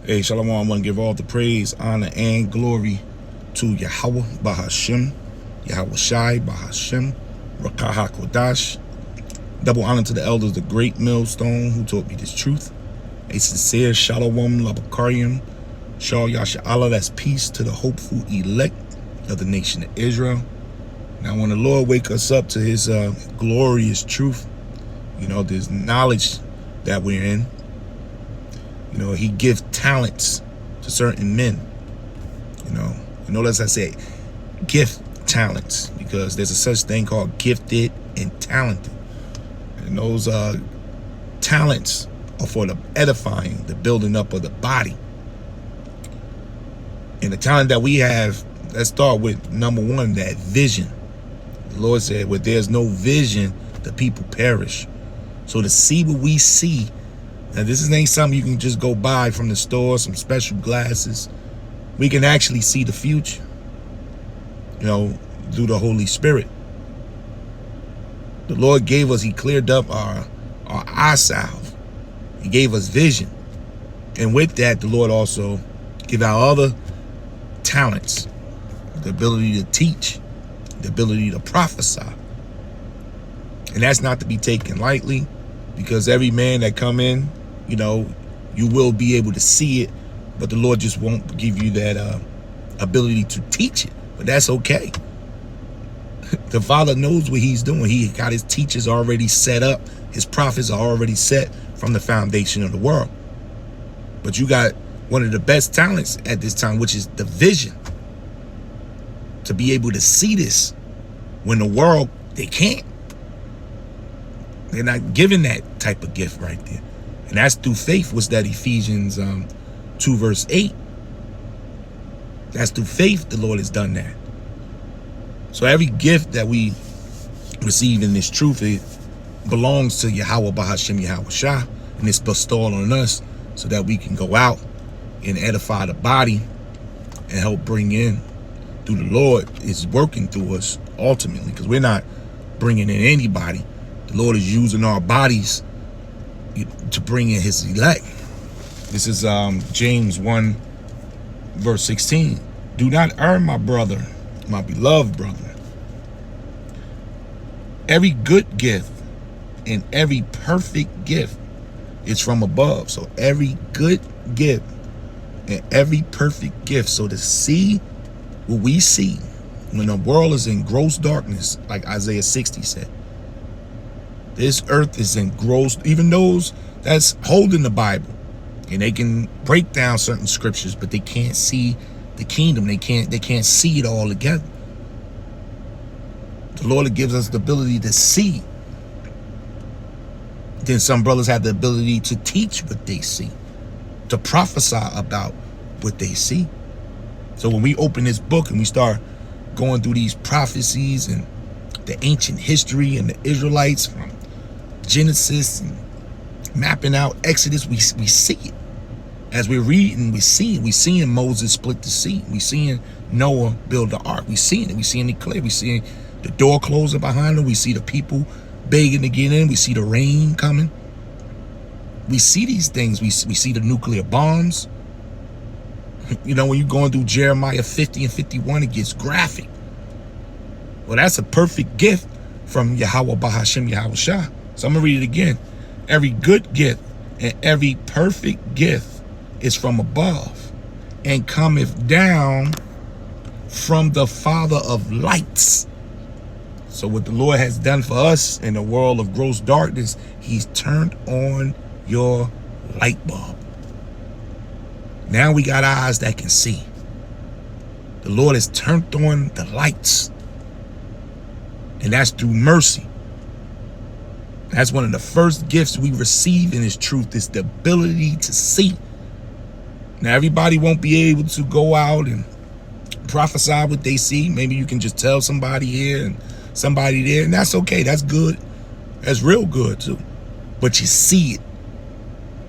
Hey, Shalom. I want to give all the praise, honor, and glory to Yahweh Bahashim, Yahweh Shai Bahashim, Rakah HaKodash. Double honor to the elders, the great millstone who taught me this truth. A sincere Shalom Labakariim, Shal Yasha Allah, that's peace to the hopeful elect of the nation of Israel. Now, when the Lord wake us up to his glorious truth, there's knowledge that we're in. He gives talents to certain men. As I say, gift talents, because there's a such thing called gifted and talented. And those talents are for the edifying, the building up of the body. And the talent that we have, let's start with number one, that vision. The Lord said, where there's no vision, the people perish. So to see what we see, now this ain't something you can just go buy from the store, some special glasses. We can actually see the future, through the Holy Spirit. The Lord gave us, he cleared up our eye salve. He gave us vision. And with that, the Lord also gave our other talents, the ability to teach, the ability to prophesy. And that's not to be taken lightly, because every man that come in, you will be able to see it, but the Lord just won't give you that ability to teach it. But that's okay. The Father knows what he's doing. He got his teachers already set up. His prophets are already set from the foundation of the world. But you got one of the best talents at this time, which is the vision. To be able to see this when the world, they can't. They're not given that type of gift right there. And that's through faith. What's that? Ephesians 2 verse 8. That's through faith the Lord has done that. So every gift that we receive in this truth, it belongs to Yahweh Bahashim Yahweh Shah, and it's bestowed on us so that we can go out and edify the body and help bring in through the Lord. Is working through us ultimately, because we're not bringing in anybody. The Lord is using our bodies to bring in his elect. This is James 1 verse 16. Do not err, my brother, my beloved brother. Every good gift and every perfect gift is from above. So every good gift and every perfect gift. So to see what we see when the world is in gross darkness, like Isaiah 60 said, this earth is in gross, even those that's holding the Bible, and they can break down certain scriptures, but they can't see the kingdom. They can't see it all together. The Lord gives us the ability to see. Then some brothers have the ability to teach what they see, to prophesy about what they see. So when we open this book and we start going through these prophecies and the ancient history and the Israelites from Genesis and mapping out Exodus, we see it. As we're reading, we seeing Moses split the sea. We seeing Noah build the ark. We seeing it. We seeing it clear. We seeing the door closing behind them. We see the people begging to get in. We see the rain coming. We see these things. We see the nuclear bombs. When you're going through Jeremiah 50 and 51, it gets graphic. Well, that's a perfect gift from Yahweh Bahashim Yahweh Shah. So I'm going to read it again. Every good gift and every perfect gift is from above and cometh down from the Father of lights. So what the Lord has done for us in the world of gross darkness, he's turned on your light bulb. Now we got eyes that can see. The Lord has turned on the lights. And that's through mercy. That's one of the first gifts we receive in his truth, is the ability to see. Now, everybody won't be able to go out and prophesy what they see. Maybe you can just tell somebody here and somebody there, and that's okay. That's good. That's real good too. But you see it.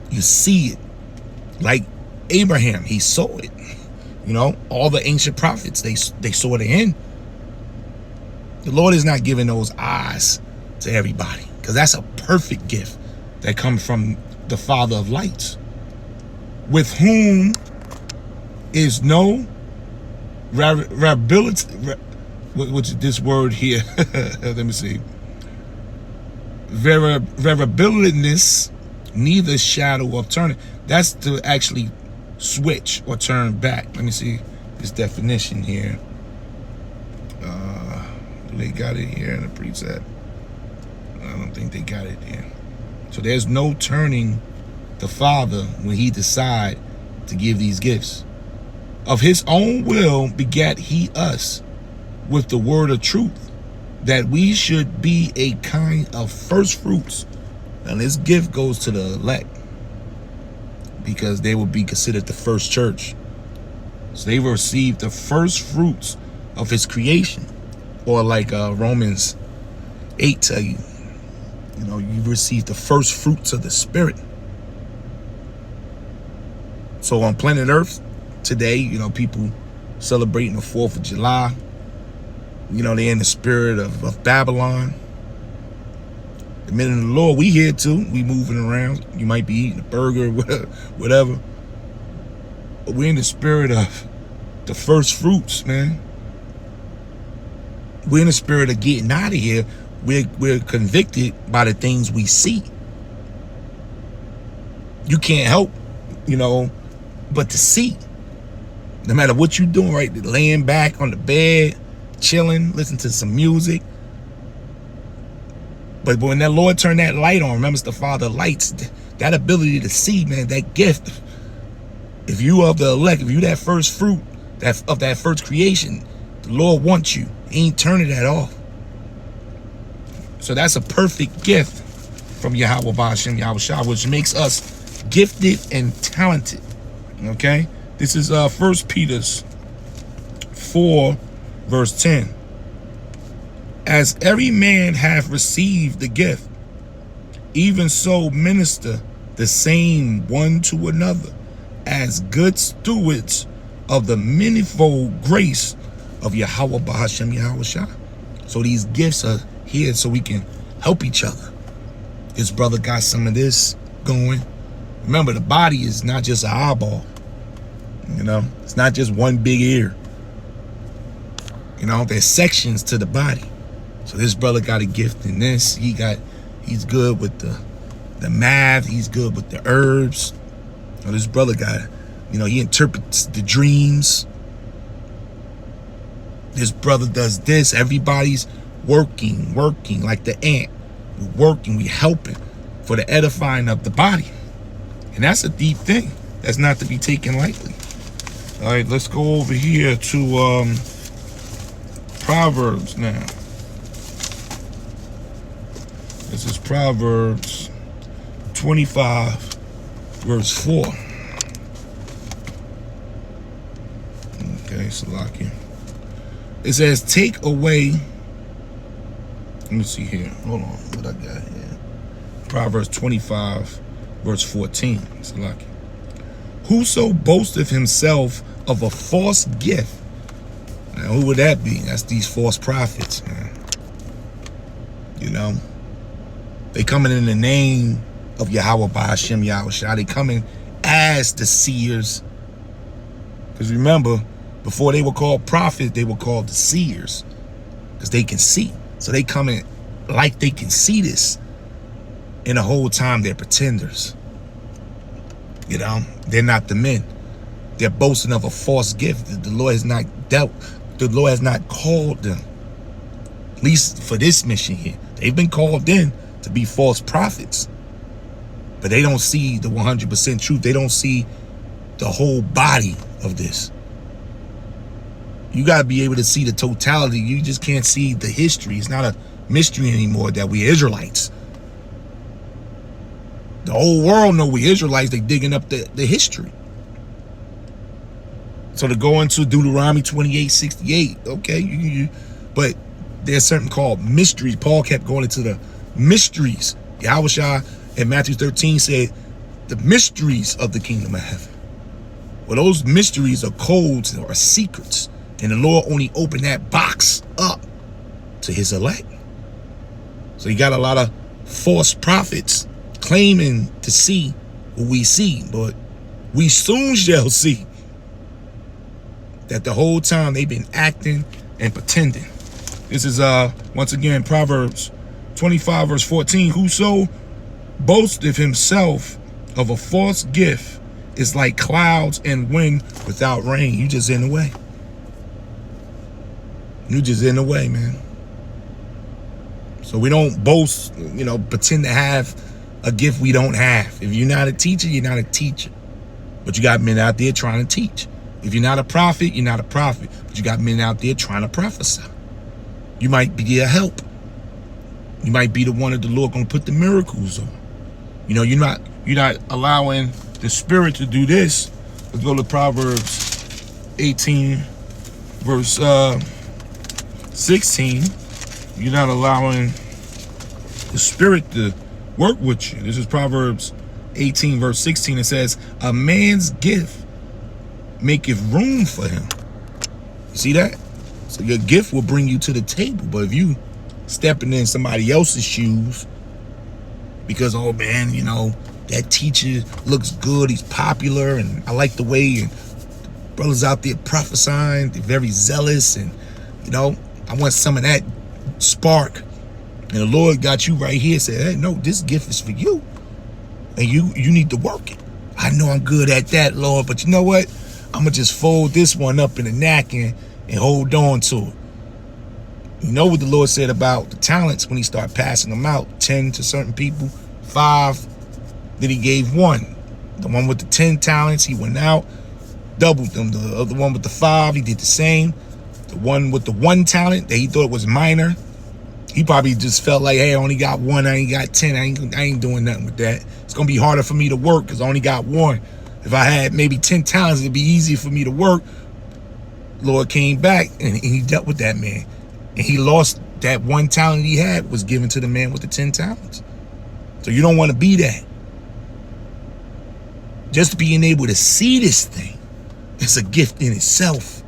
You see it. Like Abraham, he saw it. All the ancient prophets, they saw the end. The Lord is not giving those eyes to everybody, because that's a perfect gift that comes from the Father of lights. with whom is no variability. What's this word here? Let me see. Variabilityness, neither shadow of turning. That's to actually switch or turn back. Let me see this definition here. They got it here in the preset. I don't think they got it here. So there's no turning the Father when he decide to give these gifts. Of his own will begat he us with the word of truth, that we should be a kind of first fruits. Now this gift goes to the elect, because they will be considered the first church. So they will receive the first fruits of his creation. Or like Romans 8 tell you, you receive the first fruits of the Spirit. So on planet Earth today, people celebrating the 4th of July. They're in the spirit of Babylon. The men of the Lord, we here too. We moving around. You might be eating a burger, whatever. But we're in the spirit of the first fruits, man. We're in the spirit of getting out of here. We're convicted by the things we see. You can't help, but to see. No matter what you're doing, right? Laying back on the bed, chilling, listening to some music. But when that Lord turned that light on, remember it's the Father lights, that ability to see, man, that gift. If you of the elect, if you that first fruit of that first creation, the Lord wants you. He ain't turning that off. So that's a perfect gift from Yahweh Ba'ashem Yahushua, which makes us gifted and talented. Okay? This is 1 Peter 4, verse 10. As every man hath received the gift, even so minister the same one to another, as good stewards of the manifold grace of Yahweh Ba'ashem Yahushua. So these gifts are here so we can help each other. His brother got some of this going. Remember, the body is not just an eyeball. It's not just one big ear. There's sections to the body. So this brother got a gift in this. He's good with the math. He's good with the herbs. This brother got, he interprets the dreams. This brother does this. Everybody's working like the ant. We're working, we helping for the edifying of the body. And that's a deep thing. That's not to be taken lightly. All right, let's go over here to Proverbs now. This is Proverbs 25, verse 4. Okay, Salakia. It says, take away. Let me see here. Hold on. What I got here? Proverbs 25, verse 14. Salakia. Whoso boasteth himself of a false gift. Now, who would that be? That's these false prophets, man. They coming in the name of Yahweh Ba'ashem Yahushua. They coming as the seers. Because remember, before they were called prophets, they were called the seers. Because they can see. So they coming like they can see this. And the whole time they're pretenders. They're not the men. They're boasting of a false gift. The Lord has not the Lord has not called them. At least for this mission here. They've been called in to be false prophets. But they don't see the 100% truth. They don't see the whole body of this. You got to be able to see the totality. You just can't see the history. It's not a mystery anymore that we Israelites. The whole world know we Israelites. They digging up the history. So to go into Deuteronomy 28:68, okay, but there's something called mysteries. Paul kept going into the mysteries. Yahushua in Matthew 13 said, the mysteries of the kingdom of heaven. Well, those mysteries are codes or secrets. And the Lord only opened that box up to his elect. So you got a lot of false prophets claiming to see what we see, but We soon shall see that the whole time they've been acting and pretending. This is once again Proverbs 25 verse 14. Whoso boasteth himself of a false gift is like clouds and wind without rain. You just in the way. You just in the way, man. So we don't boast, pretend to have a gift we don't have. If you're not a teacher, you're not a teacher. But you got men out there trying to teach. If you're not a prophet, you're not a prophet. But you got men out there trying to prophesy. You might be a help. You might be the one that the Lord gonna put the miracles on. You're not allowing the Spirit to do this. Let's go to Proverbs 18, verse 16. You're not allowing the Spirit to work with you. This is Proverbs 18, verse 16. It says, a man's gift maketh room for him. You see that? So your gift will bring you to the table. But if you stepping in somebody else's shoes because, oh man, that teacher looks good, he's popular, and I like the way and brothers out there prophesying, they're very zealous, and I want some of that spark. And the Lord got you right here, said, hey, no, this gift is for you. And you need to work it. I know I'm good at that, Lord, but you know what? I'm going to just fold this one up in a napkin and hold on to it. You know what the Lord said about the talents when he started passing them out? 10 to certain people, 5. Then he gave 1. The one with the 10 talents, he went out, doubled them. The other one with the 5, he did the same. The one with the 1 talent that he thought was minor, he probably just felt like, hey, I only got 1, I ain't got 10, I ain't doing nothing with that. It's going to be harder for me to work because I only got 1. If I had maybe 10 talents, it'd be easier for me to work. Lord came back and he dealt with that man. And he lost that 1 talent he had was given to the man with the 10 talents. So you don't want to be that. Just being able to see this thing, it's a gift in itself.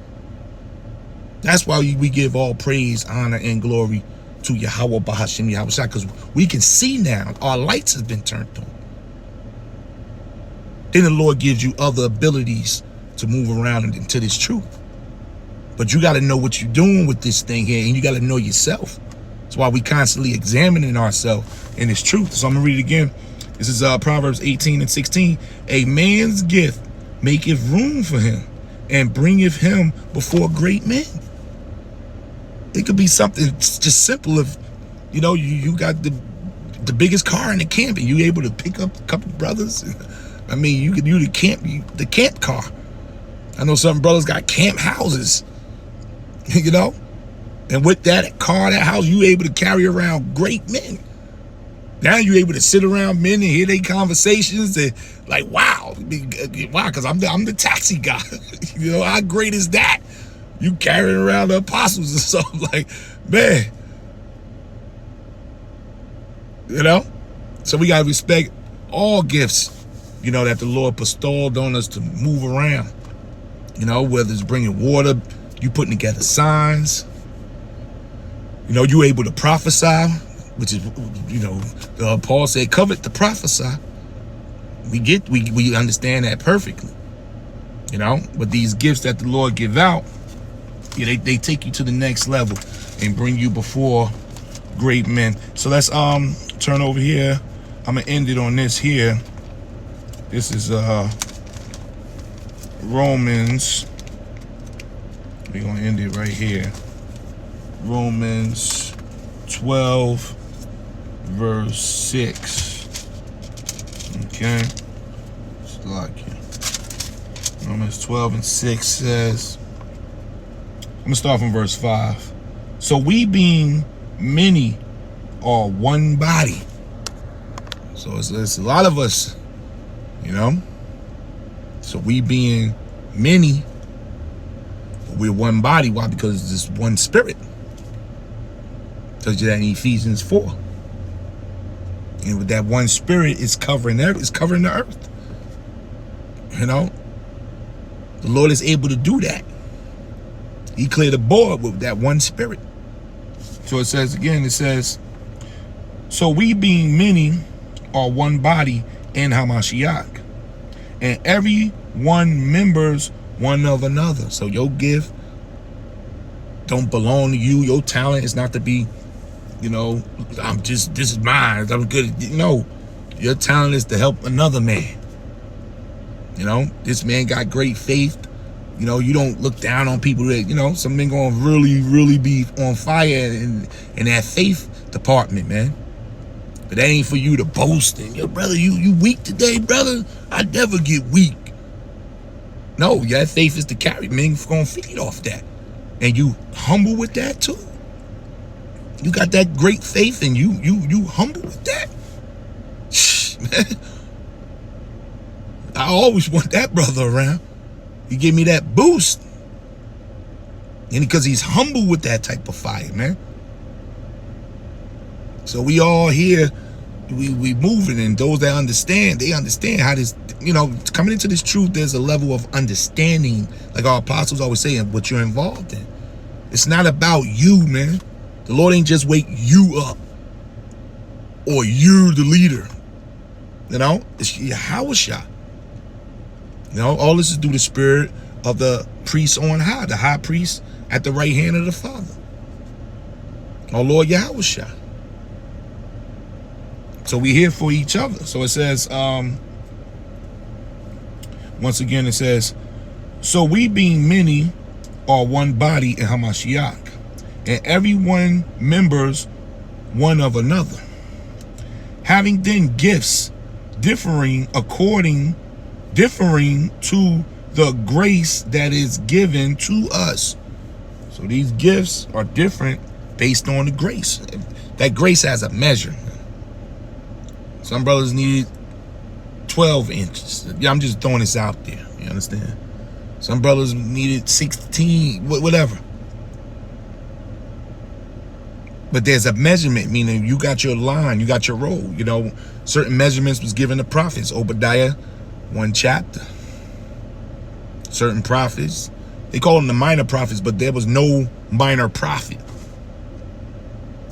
That's why we give all praise, honor, and glory to Yahweh Bahashim Yahushua, because we can see now our lights have been turned on. Then the Lord gives you other abilities to move around into this truth. But you got to know what you're doing with this thing here, and you got to know yourself. That's why we constantly examining ourselves in this truth. So I'm going to read it again. This is Proverbs 18 and 16. A man's gift maketh room for him, and bringeth him before great men. It could be something just simple. If you got the biggest car in the camp, and you able to pick up a couple brothers. I mean, you could do the camp car. I know some brothers got camp houses, and with that car, that house, you able to carry around great men. Now you're able to sit around men and hear their conversations and like, wow, because I'm the taxi guy. How great is that? You carrying around the apostles and stuff, like, man. So we gotta respect all gifts, that the Lord bestowed on us to move around. Whether it's bringing water, you putting together signs. You able to prophesy, which is, Paul said, covet to prophesy. We understand that perfectly. But these gifts that the Lord give out, they take you to the next level and bring you before great men. So let's turn over here. I'm gonna end it on this here. This is Romans. We're gonna end it right here. Romans 12 verse 6. Okay. Romans 12 and 6 says, I'm gonna start from verse 5. So we being many are one body. So it's a lot of us, So we being many, we're one body. Why? Because it's one spirit. Tells you that in Ephesians 4. And with that one spirit, it's covering the earth. The Lord is able to do that. He cleared the board with that one spirit. So it says again, so we being many are one body in Hamashiach, and every one members one of another. So your gift don't belong to you. Your talent is not to be, this is mine, I'm good. No, your talent is to help another man. This man got great faith. You don't look down on people that, some men gonna really, really be on fire in that faith department, man. But that ain't for you to boast and, yo, brother, you weak today, brother. I never get weak. No, that faith is to carry. Men gonna feed off that. And you humble with that too. You got that great faith and you humble with that. Man. I always want that brother around. He give me that boost. And because he's humble with that type of fire, man. So we all here, we moving, and those that understand, they understand how this, coming into this truth, there's a level of understanding, like our apostles always say, what you're involved in. It's not about you, man. The Lord ain't just wake you up or you the leader. It's Yahushua. All this is through the spirit of the priest on high, the high priest at the right hand of the Father. Our Lord Yahushua. So we here for each other. So it says, once again, it says, so we being many are one body in Hamashiach, and every one members one of another, having then gifts differing to the grace that is given to us. So these gifts are different based on the grace. That grace has a measure. Some brothers need 12 inches. Yeah, I'm just throwing this out there. You understand? Some brothers needed 16, whatever. But there's a measurement, meaning you got your line, you got your role. Certain measurements was given to prophets. Obadiah, 1 chapter. Certain prophets, they call them the minor prophets, but there was no minor prophet.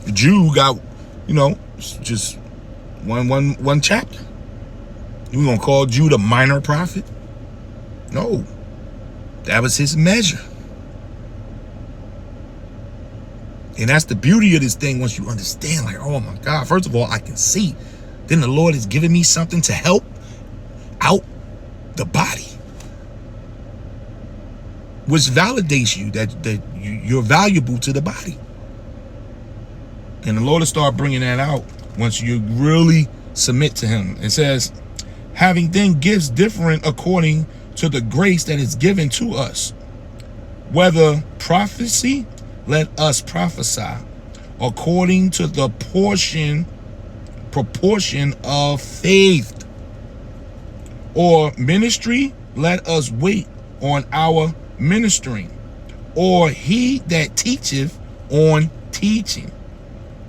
The Jew got, just one chapter. You gonna call Jude a minor prophet? No, that was his measure. And that's the beauty of this thing. Once you understand, like, oh my God, first of all, I can see. Then the Lord is giving me something to help out the body, which validates you that you're valuable to the body. And the Lord will start bringing that out once you really submit to him. It says, having then gifts different according to the grace that is given to us, whether prophecy, let us prophesy according to the proportion of faith, or ministry, let us wait on our ministering, or he that teacheth on teaching,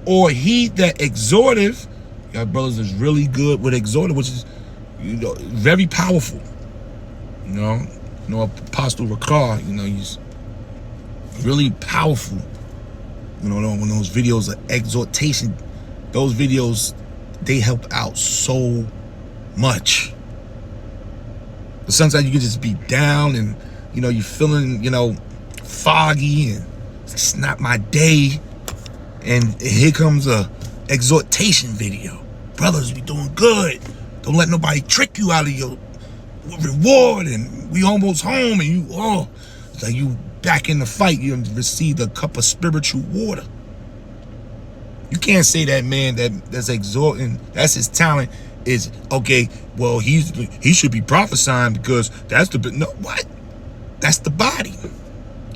or he that exhorteth. Your brothers is really good with exhorting, which is very powerful. Apostle Ricard, he's really powerful. When those videos of exhortation, those videos, they help out so much. But sometimes you can just be down and you're feeling foggy and it's not my day, and here comes a exhortation video. Brothers, we doing good. Don't let nobody trick you out of your reward, and we almost home, and it's like you back in the fight. You received a cup of spiritual water. You can't say that man that's exhorting, that's his talent, is okay. Well, he should be prophesying because that's what? That's the body.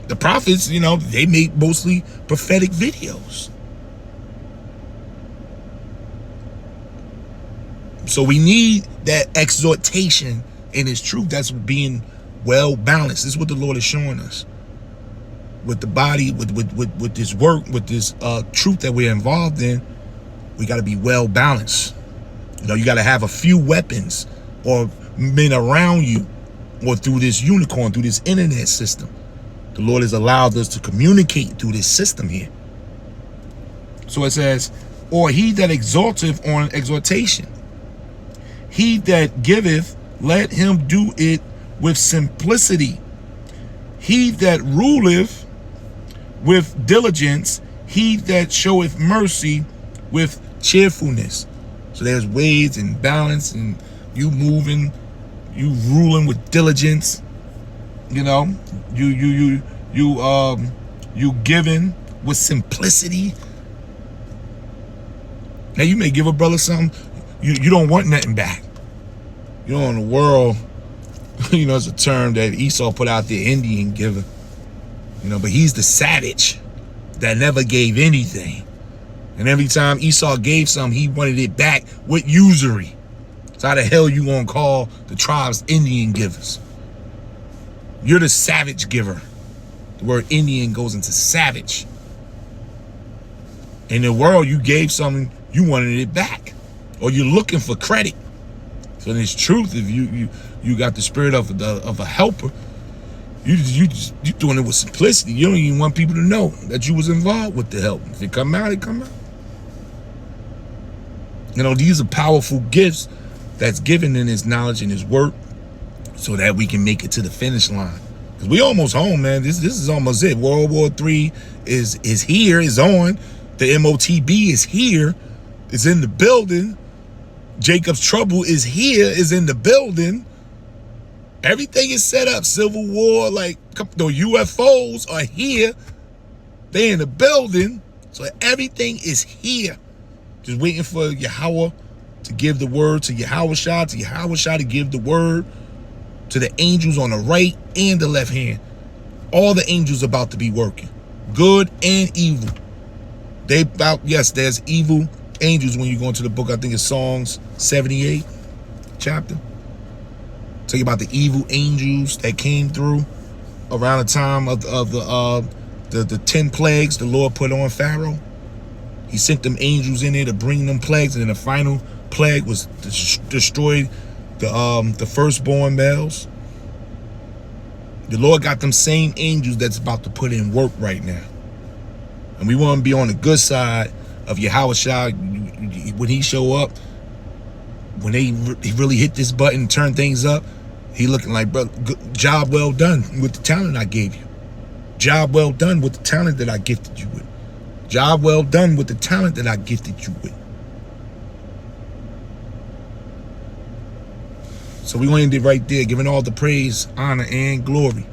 The prophets, they make mostly prophetic videos. So we need that exhortation in his truth. That's being well balanced. This is what the Lord is showing us with the body, with this work, with this truth that we're involved in. We got to be well balanced. You got to have a few weapons or men around you, or through this unicorn, through this internet system. The Lord has allowed us to communicate through this system here. So it says, or he that exalteth on exhortation, he that giveth let him do it with simplicity. He that ruleth with diligence, he that showeth mercy with cheerfulness. So there's weights and balance, and you moving, you ruling with diligence. You know, you giving with simplicity. Now you may give a brother something, you don't want nothing back. You know, in the world, you know, it's a term that Esau put out there, Indian giver. You know, but he's the savage that never gave anything. And every time Esau gave something, he wanted it back with usury. So how the hell you gonna call the tribes Indian givers? You're the savage giver. The word Indian goes into savage. In the world, you gave something, you wanted it back, or you're looking for credit. So in its truth, if you got the spirit of a helper, you doing it with simplicity. You don't even want people to know that you was involved with the help. If it come out, it come out. You know, these are powerful gifts that's given in his knowledge and his work, so that we can make it to the finish line. Because we almost home, man. This is almost it. World War III is here, is on. The MOTB is here. It's in the building. Jacob's Trouble is here, is in the building. Everything is set up. Civil War, like the UFOs are here. They're in the building. So everything is here. Just waiting for Yahweh to give the word to Yahushua, to give the word to the angels on the right and the left hand. All the angels about to be working. Good and evil. Yes, there's evil angels when you go into the book. I think it's Psalms 78 chapter. Tell you about the evil angels that came through around the time of the 10 plagues the Lord put on Pharaoh. He sent them angels in there to bring them plagues, and then the final plague was to destroy the firstborn males. The Lord got them same angels that's about to put in work right now. And we want to be on the good side of Yahushua. When he show up, when he really hit this button and turn things up, he looking like, bro, job well done with the talent I gave you. Job well done with the talent that I gifted you with. Job well done with the talent that I gifted you with. So we landed right there, giving all the praise, honor, and glory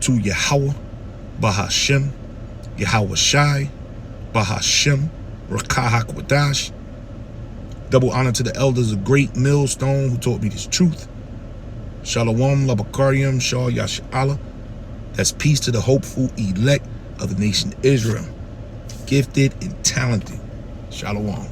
to Yahweh, Bahashem, Yahweh Shai, Bahashem, Rakah HaKodash. Double honor to the elders of Great Millstone who taught me this truth. Shalom, Labakariam, Shah Yasha'Allah. That's peace to the hopeful elect of the nation Israel. Gifted and talented. Shalom.